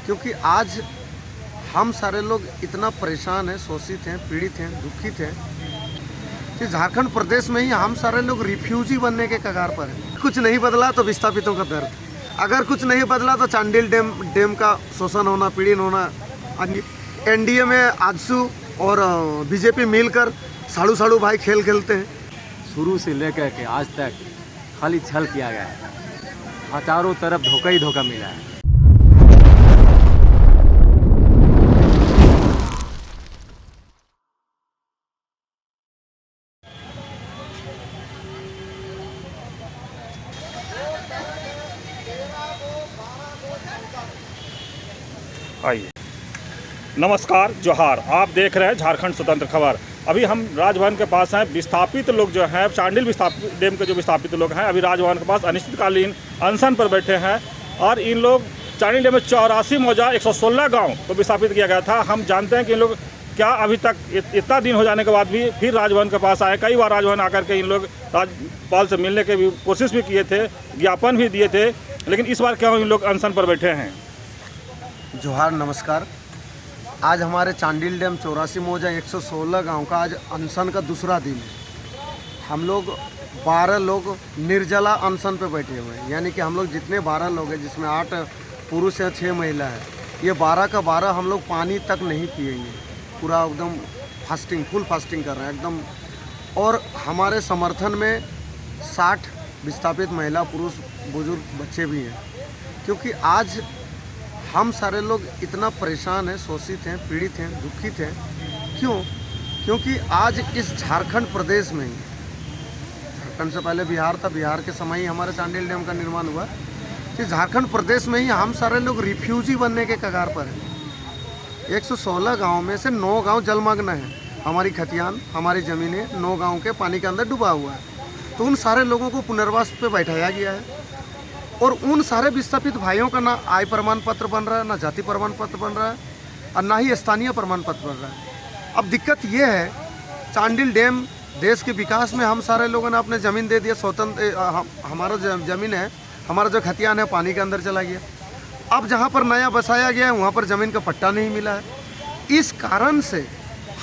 क्योंकि आज हम सारे लोग इतना परेशान हैं, शोषित हैं, पीड़ित हैं, दुखित हैं कि झारखंड प्रदेश में ही हम सारे लोग रिफ्यूजी बनने के कगार पर हैं। कुछ नहीं बदला तो विस्थापितों का दर्द, अगर कुछ नहीं बदला तो चांडिल डैम का शोषण होना, पीड़न होना। एनडीए में आजसू और बीजेपी मिलकर साड़ू साड़ू भाई खेल खेलते हैं। शुरू से लेकर के आज तक खाली छल किया गया है और चारों तरफ धोखा ही धोखा मिला है। आइए, नमस्कार, जोहार। आप देख रहे हैं झारखंड स्वतंत्र खबर। अभी हम राजभवन के पास हैं। विस्थापित लोग जो हैं, चांडिल डैम के जो विस्थापित लोग हैं, अभी राजभवन के पास अनिश्चितकालीन अनशन पर बैठे हैं। और इन लोग चांडिल डैम में 84 मौजा 116 गांव को विस्थापित किया गया था। हम जानते हैं कि इन लोग क्या अभी तक इतना दिन हो जाने के बाद भी फिर राजभवन के पास आए। कई बार राजभवन आकर के इन लोग राज्यपाल से मिलने की भी कोशिश भी किए थे, ज्ञापन भी दिए थे, लेकिन इस बार क्यों इन लोग अनशन पर बैठे हैं? जोहार, नमस्कार। आज हमारे चांडिल डैम 84 मौजा 116 गांव का आज अनशन का दूसरा दिन है। हम लोग 12 लोग निर्जला अनशन पे बैठे हुए हैं, यानी कि हम लोग जितने 12 लोग हैं, जिसमें 8 पुरुष हैं, 6 महिला है, ये 12 का 12 हम लोग पानी तक नहीं पिएंगे। पूरा एकदम फास्टिंग, फुल फास्टिंग कर रहे हैं एकदम। और हमारे समर्थन में 60 विस्थापित महिला, पुरुष, बुजुर्ग, बच्चे भी हैं, क्योंकि आज हम सारे लोग इतना परेशान हैं, शोषित हैं, पीड़ित हैं, दुखित हैं। क्यों? क्योंकि आज इस झारखंड प्रदेश में ही, झारखंड से पहले बिहार था, बिहार के समय ही हमारे चांडिल डैम का निर्माण हुआ, कि झारखंड प्रदेश में ही हम सारे लोग रिफ्यूजी बनने के कगार पर हैं। 116 गाँव में से 9 गाँव जलमग्न हैं। हमारी खतियान, हमारी ज़मीनें 9 गाँव के पानी के अंदर डूबा हुआ है। तो उन सारे लोगों को पुनर्वास पे बैठाया गया है और उन सारे विस्थापित भाइयों का ना आय प्रमाण पत्र बन रहा है, ना जाति प्रमाण पत्र बन रहा है, और ना ही स्थानीय प्रमाण पत्र बन रहा है। अब दिक्कत ये है, चांडिल डैम देश के विकास में हम सारे लोगों ने अपने ज़मीन दे दिया, स्वतंत्र हमारा ज़मीन है, हमारा जो खतियान है पानी के अंदर चला गया। अब जहाँ पर नया बसाया गया है वहाँ पर ज़मीन का पट्टा नहीं मिला है। इस कारण से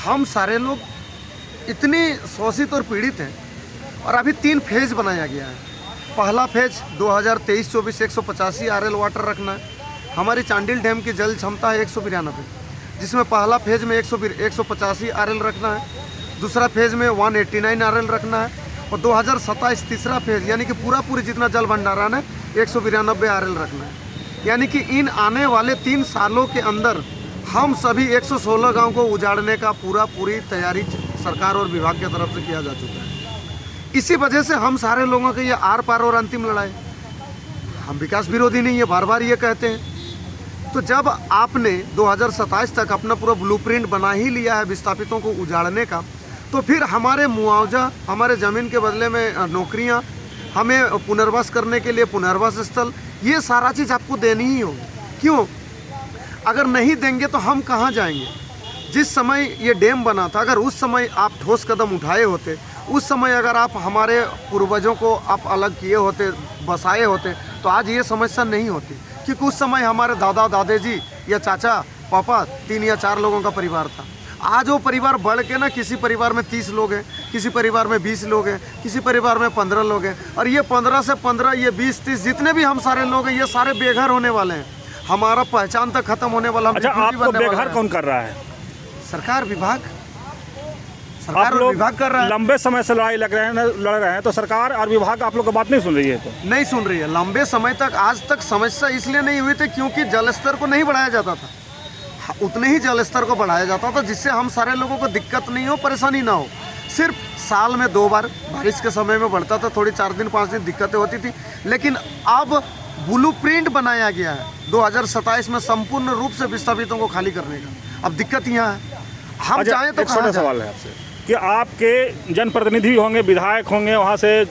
हम सारे लोग इतने शोषित और पीड़ित हैं। और अभी 3 फेज़ बनाया गया है। पहला फेज 2023-24 185 RL वाटर रखना है। हमारी चांडिल डैम की जल क्षमता है 192, जिसमें पहला फेज में 185 RL रखना है, दूसरा फेज में 189 RL रखना है, और 2027 तीसरा फेज यानी कि पूरी जितना जल भंडारण है 192 RL रखना है। यानी कि इन आने वाले 3 सालों के अंदर हम सभी 116 गाँव को उजाड़ने का पूरी तैयारी सरकार और विभाग की तरफ से किया जा चुका है। इसी वजह से हम सारे लोगों के ये आर पार और अंतिम लड़ाई। हम विकास विरोधी नहीं है, बार बार ये कहते हैं। तो जब आपने 2027 तक अपना पूरा ब्लूप्रिंट बना ही लिया है विस्थापितों को उजाड़ने का, तो फिर हमारे मुआवजा, हमारे ज़मीन के बदले में नौकरियां, हमें पुनर्वास करने के लिए पुनर्वास स्थल, ये सारा चीज़ आपको देनी ही होगी। क्यों? अगर नहीं देंगे तो हम कहाँ जाएंगे? जिस समय ये डैम बना था, अगर उस समय आप ठोस कदम उठाए होते, उस समय अगर आप हमारे पूर्वजों को आप अलग किए होते, बसाए होते, तो आज ये समस्या नहीं होती। क्योंकि उस समय हमारे दादा दादाजी या चाचा पापा 3 या 4 लोगों का परिवार था। आज वो परिवार बढ़ के ना, किसी परिवार में 30 लोग हैं, किसी परिवार में 20 लोग हैं, किसी परिवार में 15 लोग हैं, और ये 15 से 15, ये 20-30 जितने भी हम सारे लोग हैं, ये सारे बेघर होने वाले हैं। हमारा पहचान तक खत्म होने वाला। अच्छा, आपको बेघर कौन कर रहा है? सरकार, विभाग। आप लोग विभाग कर रहा है। लंबे समय से लड़ रहे हैं, तो सरकार और विभाग आप लोग की बात नहीं सुन रही है? तो नहीं सुन रही है। लंबे समय तक, आज तक समस्या इसलिए नहीं हुई थी क्योंकि जलस्तर को नहीं बढ़ाया जाता था। उतने ही जलस्तर को बढ़ाया जाता था जिससे हम सारे लोगों को दिक्कत नहीं हो, परेशानी ना हो। सिर्फ साल में 2 बार बारिश के समय में बढ़ता था, थोड़ी 4 दिन 5 दिन दिक्कतें होती थी। लेकिन अब ब्लूप्रिंट बनाया गया है 2027 में संपूर्ण रूप से विस्थापितों को खाली करने का। अब दिक्कत यहाँ है, हम चाहें तो कहाँ जाए? सवाल है आपसे कि आपके जनप्रतिनिधि होंगे, विधायक होंगे, वहाँ से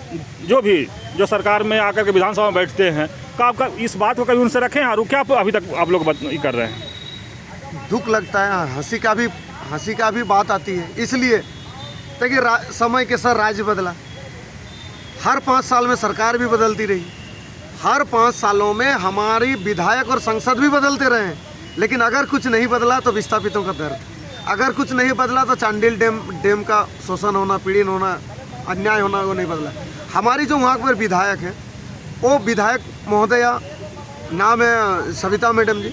जो सरकार में आकर के विधानसभा में बैठते हैं, तो आपका इस बात को कभी उनसे रखें? और क्या अभी तक आप लोग कर रहे हैं? दुख लगता है, हंसी का भी बात आती है। इसलिए देखिए, समय के साथ राज्य बदला, हर 5 साल में सरकार भी बदलती रही, हर 5 सालों में हमारी विधायक और संसद भी बदलते रहे हैं, लेकिन अगर कुछ नहीं बदला तो विस्थापितों का दर्द, अगर कुछ नहीं बदला तो चांडिल डैम का शोषण होना, पीड़न होना, अन्याय होना, वो नहीं बदला। हमारी जो वहाँ पर विधायक हैं, वो विधायक महोदया नाम है सविता मैडम जी।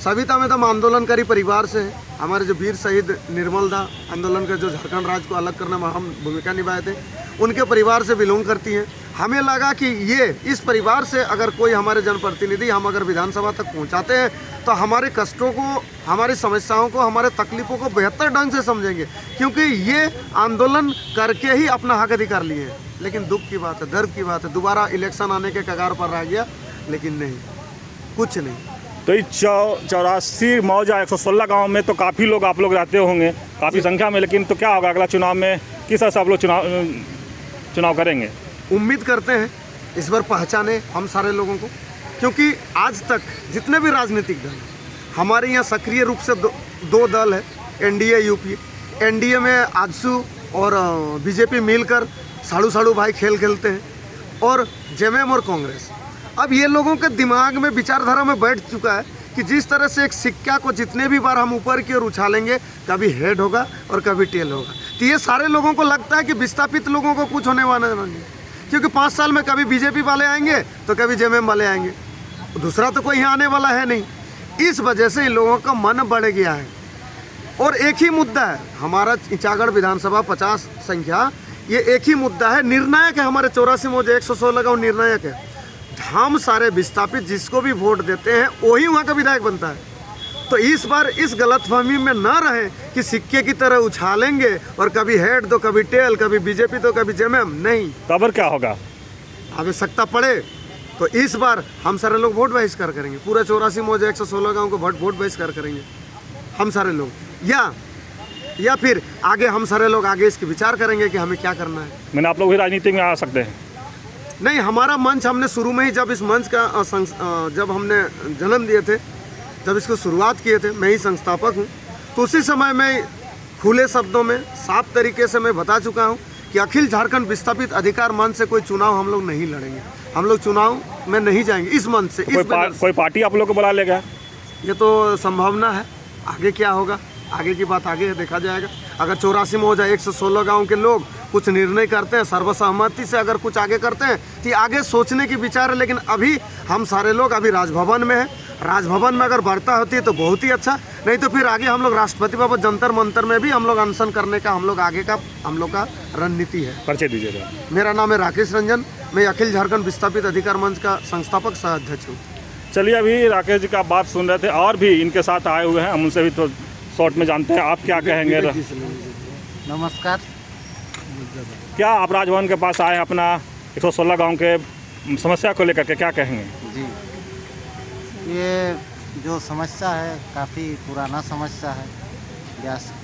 सविता मैडम आंदोलनकारी परिवार से है। हमारे जो वीर शहीद निर्मल दा आंदोलन के जो झारखंड राज्य को अलग करने में अहम भूमिका निभाए थे, उनके परिवार से बिलोंग करती हैं। हमें लगा कि ये इस परिवार से अगर कोई हमारे जनप्रतिनिधि हम अगर विधानसभा तक पहुंचाते हैं तो हमारे कष्टों को, हमारी समस्याओं को, हमारे तकलीफ़ों को बेहतर ढंग से समझेंगे, क्योंकि ये आंदोलन करके ही अपना हक अधिकार लिए हैं। लेकिन दुख की बात है, दर्द की बात है, दोबारा इलेक्शन आने के कगार पर रह गया, लेकिन नहीं, कुछ नहीं। तो इस 84 मौजा 116 गांव में तो काफ़ी लोग आप लोग रहते होंगे, काफ़ी संख्या में, लेकिन तो क्या होगा अगला चुनाव में, किस तरह से आप लोग चुनाव करेंगे? उम्मीद करते हैं इस बार पहचाने हम सारे लोगों को, क्योंकि आज तक जितने भी राजनीतिक दल हमारे यहाँ सक्रिय रूप से दो दल है, एनडीए यूपी। एनडीए में आजसू और बीजेपी मिलकर साड़ू भाई खेल खेलते हैं, और जेएमएम और कांग्रेस। अब ये लोगों के दिमाग में, विचारधारा में बैठ चुका है कि जिस तरह से एक सिक्का को जितने भी बार हम ऊपर की ओर उछालेंगे, कभी हेड होगा और कभी टेल होगा। तो ये सारे लोगों को लगता है कि विस्थापित लोगों को कुछ होने वाला नहीं, क्योंकि 5 साल में कभी बीजेपी वाले आएंगे तो कभी जेएमएम वाले आएंगे, दूसरा तो कोई यहाँ आने वाला है नहीं। इस वजह से इन लोगों का मन बढ़ गया है। और एक ही मुद्दा है हमारा, ईचागढ़ विधानसभा 50 संख्या, ये एक ही मुद्दा है, निर्णायक है। हमारे 84 मौजे 116 गाँव निर्णायक है। हम सारे विस्थापित जिसको भी वोट देते हैं वही वहाँ का विधायक बनता है। तो इस बार इस गलतफहमी में न रहे कि सिक्के की तरह उछालेंगे और कभी हेड तो कभी टेल, कभी बीजेपी तो कभी जेएमएम। नहीं, खबर क्या होगा, आवश्यकता पड़े तो इस बार हम सारे लोग वोट बहिष्कार करेंगे। पूरा 84 मौजे 116 गाँव को वोट बहिष्कार करेंगे हम सारे लोग, या फिर आगे हम सारे लोग आगे इसके विचार करेंगे कि हमें क्या करना है। मैंने आप लोग भी राजनीति में आ सकते हैं? नहीं, हमारा मंच हमने शुरू में ही, जब इस मंच का जब हमने जन्म दिए थे, जब इसको शुरुआत किए थे, मैं ही संस्थापक हूँ, तो उसी समय मैं खुले शब्दों में साफ तरीके से मैं बता चुका हूँ कि अखिल झारखंड विस्थापित अधिकार मंच से कोई चुनाव हम लोग नहीं लड़ेंगे, हम लोग चुनाव में नहीं जाएंगे इस मंच से। कोई पार्टी आप लोग को बुला लेगा? ये तो संभावना है, आगे क्या होगा, आगे की बात आगे देखा जाएगा। अगर 84 मौजा 116 गाँव के लोग कुछ निर्णय करते हैं सर्वसहमति से, अगर कुछ आगे करते हैं तो आगे सोचने की विचार है। लेकिन अभी हम सारे लोग अभी राजभवन में हैं। राजभवन में अगर वार्ता होती है तो बहुत ही अच्छा, नहीं तो फिर आगे हम लोग राष्ट्रपति भवन जंतर मंतर में भी हम लोग अनशन करने का हम लोग का रणनीति है। परिचय दीजिएगा। मेरा नाम है राकेश रंजन, मैं अखिल झारखंड विस्थापित अधिकार मंच का संस्थापक सह अध्यक्ष हूँ। चलिए, अभी राकेश जी का बात सुन रहे थे, और भी इनके साथ आए हुए हैं, हम उनसे भी तो शॉर्ट में जानते हैं, आप क्या कहेंगे? नमस्कार। क्या आप राजभवन के पास आए अपना 116 गांव के समस्या को लेकर के क्या कहेंगे? जी, ये जो समस्या है काफ़ी पुराना समस्या है,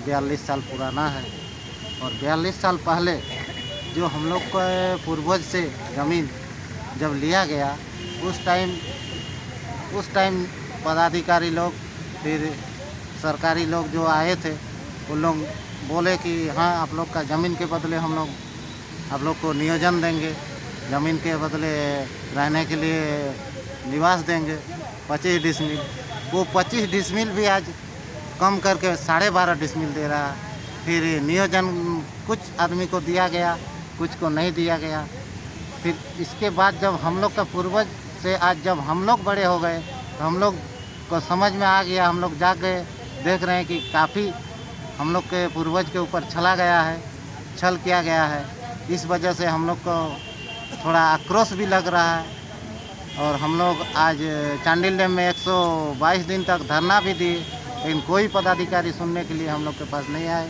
42 साल पुराना है। और 42 साल पहले जो हम लोग को पूर्वज से ज़मीन जब लिया गया, उस टाइम पदाधिकारी लोग, फिर सरकारी लोग जो आए थे, उन लोग बोले कि हाँ, आप लोग का ज़मीन के बदले हम लोग आप लोग को नियोजन देंगे, ज़मीन के बदले रहने के लिए निवास देंगे 25 डिसमिल। वो 25 डिसमिल भी आज कम करके 12.5 डिसमिल दे रहा है। फिर नियोजन कुछ आदमी को दिया गया, कुछ को नहीं दिया गया। फिर इसके बाद जब हम लोग का पूर्वज से आज जब हम लोग बड़े हो गए तो हम लोग को समझ में आ गया, हम लोग जाग गए, देख रहे हैं कि काफ़ी हम लोग के पूर्वज के ऊपर छल किया गया है। इस वजह से हम लोग को थोड़ा आक्रोश भी लग रहा है। और हम लोग आज चांडिल डैम में 122 दिन तक धरना भी दिए, लेकिन कोई पदाधिकारी सुनने के लिए हम लोग के पास नहीं आए।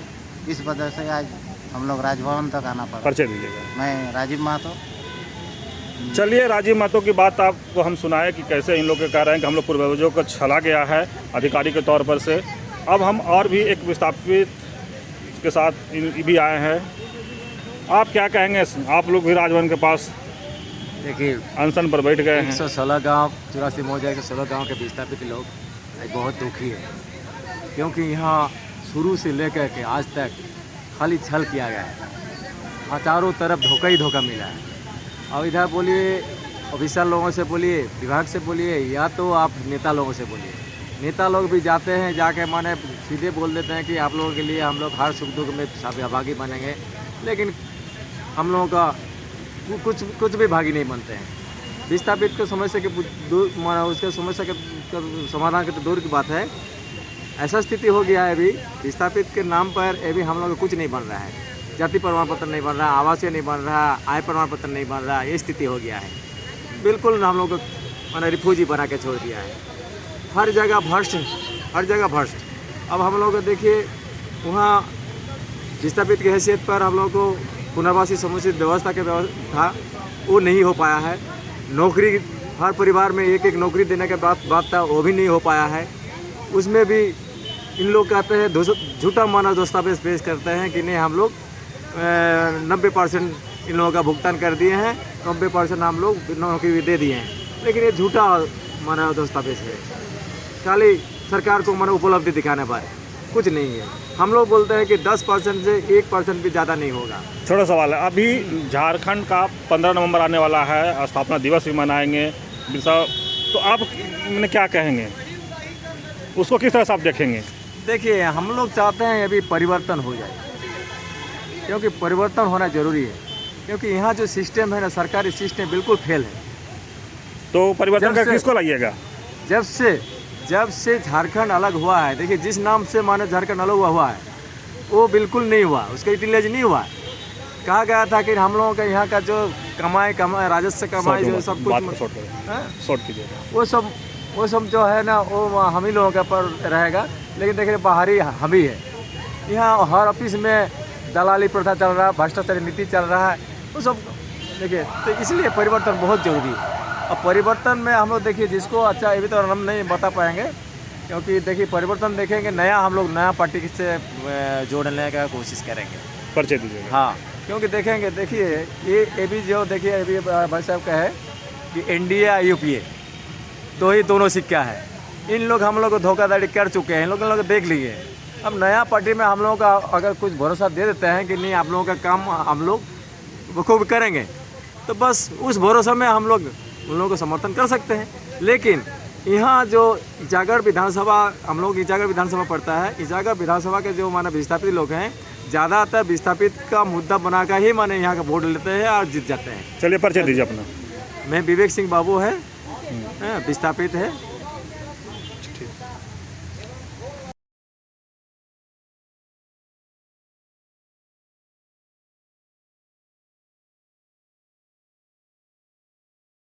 इस वजह से आज हम लोग राजभवन तक आना पड़ा। परिचय दीजिएगा। मैं राजीव महतो। चलिए, राजीव महतो की बात आपको हम सुनाए कि कैसे इन लोग कह रहे हैं कि हम लोग पूर्वजों को छला गया है अधिकारी के तौर पर से। अब हम और भी एक विस्थापित के साथ भी आए हैं। आप क्या कहेंगे? आप लोग भी राजभवन के पास देखिए, अनशन पर बैठ गए हैं। 116 गाँव 84 मौजा 116 गाँव के विस्थापित लोग बहुत दुखी है, क्योंकि यहाँ शुरू से लेकर के आज तक खाली छल किया गया है। हाँ, चारों तरफ धोखा ही धोखा मिला है। अब इधर बोलिए ऑफिसर लोगों से बोलिए, विभाग से बोलिए, या तो आप नेता लोगों से बोलिए, नेता लोग भी जाते हैं, जाके माने सीधे बोल देते हैं कि आप लोगों के लिए हम लोग हर सुख दुख में सहभागी बनेंगे, लेकिन हम लोगों का कुछ भी भागी नहीं बनते हैं। विस्थापित के समस्या के दूर माने उसके समस्या के समाधान के तो दूर की बात है, ऐसा स्थिति हो गया है अभी विस्थापित के नाम पर अभी हम लोग का कुछ नहीं बन रहा है। जाति प्रमाण पत्र नहीं बन रहा, आवासीय नहीं बन रहा, आय प्रमाण पत्र नहीं बन रहा, ये स्थिति हो गया है। बिल्कुल हम लोग को मैंने रिफ्यूजी बना के छोड़ दिया है। हर जगह भ्रष्ट, हर जगह भ्रष्ट। अब हम लोग देखिए वहाँ विस्थापित की हैसियत पर हम लोग को पुनर्वासी समुचित व्यवस्था के था, वो नहीं हो पाया है। नौकरी हर परिवार में एक नौकरी देने के बात था, वो भी नहीं हो पाया है। उसमें भी इन लोग कहते हैं झूठा मानव दस्तावेज पेश करते हैं कि नहीं हम लोग 90% इन लोगों का भुगतान कर दिए हैं, 90% हम लोग नौकरी भी दे दिए हैं, लेकिन ये झूठा मानव दस्तावेज है। खाली सरकार को मानव उपलब्धि दिखाने पर कुछ नहीं है। हम लोग बोलते हैं कि 10% से 1% भी ज़्यादा नहीं होगा। छोटा सवाल है, अभी झारखंड का 15 नवंबर आने वाला है, स्थापना दिवस भी मनाएंगे, तो आप मैंने क्या कहेंगे, उसको किस तरह से आप देखेंगे? देखिए हम लोग चाहते हैं अभी परिवर्तन हो जाए, क्योंकि परिवर्तन होना ज़रूरी है, क्योंकि यहाँ जो सिस्टम है ना, सरकारी सिस्टम बिल्कुल फेल है। तो परिवर्तन का किसको लाइएगा? जब से झारखंड अलग हुआ है, देखिए जिस नाम से माने झारखंड अलग हुआ है वो बिल्कुल नहीं हुआ, उसका यूटिलाइज नहीं हुआ। कहा गया था कि हम लोगों का यहाँ का जो कमाई राजस्व कमाई जो सब कुछ शॉर्ट कीजिएगा, वो सब जो है ना वो हम ही लोगों के ऊपर रहेगा। लेकिन देखिए बाहरी हम ही है, यहाँ हर ऑफिस में दलाली प्रथा चल रहा है, भ्रष्टाचारी नीति चल रहा है, वो सब देखिए। तो इसलिए परिवर्तन बहुत ज़रूरी है। अब परिवर्तन में हम लोग देखिए जिसको अच्छा, ये भी तो हम नहीं बता पाएंगे, क्योंकि देखिए परिवर्तन देखेंगे नया, हम लोग नया पार्टी से जोड़ने का कोशिश करेंगे। परिचय दीजिएगा। हाँ, क्योंकि देखेंगे देखिए ये भी जो देखिए अभी भाई साहब का है कि एनडीए या यूपीए तो ही दोनों सिक्का है। इन लोग हम लोग को धोखाधड़ी कर चुके हैं, इन लोग देख लिए। अब नया पार्टी में हम लोगों का अगर कुछ भरोसा दे देते हैं कि नहीं आप लोगों का काम हम लोग खूब करेंगे, तो बस उस भरोसा में हम लोग उन लोगों को समर्थन कर सकते हैं। लेकिन यहाँ जो इचागढ़ विधानसभा, हम लोग इचागढ़ विधानसभा पड़ता है, इचागढ़ विधानसभा के जो माने विस्थापित लोग हैं, ज़्यादातर विस्थापित का मुद्दा बनाकर ही माने यहाँ का वोट लेते हैं और जीत जाते हैं। चलिए परिचय दीजिए अपना। मैं विवेक सिंह बाबू है, विस्थापित है।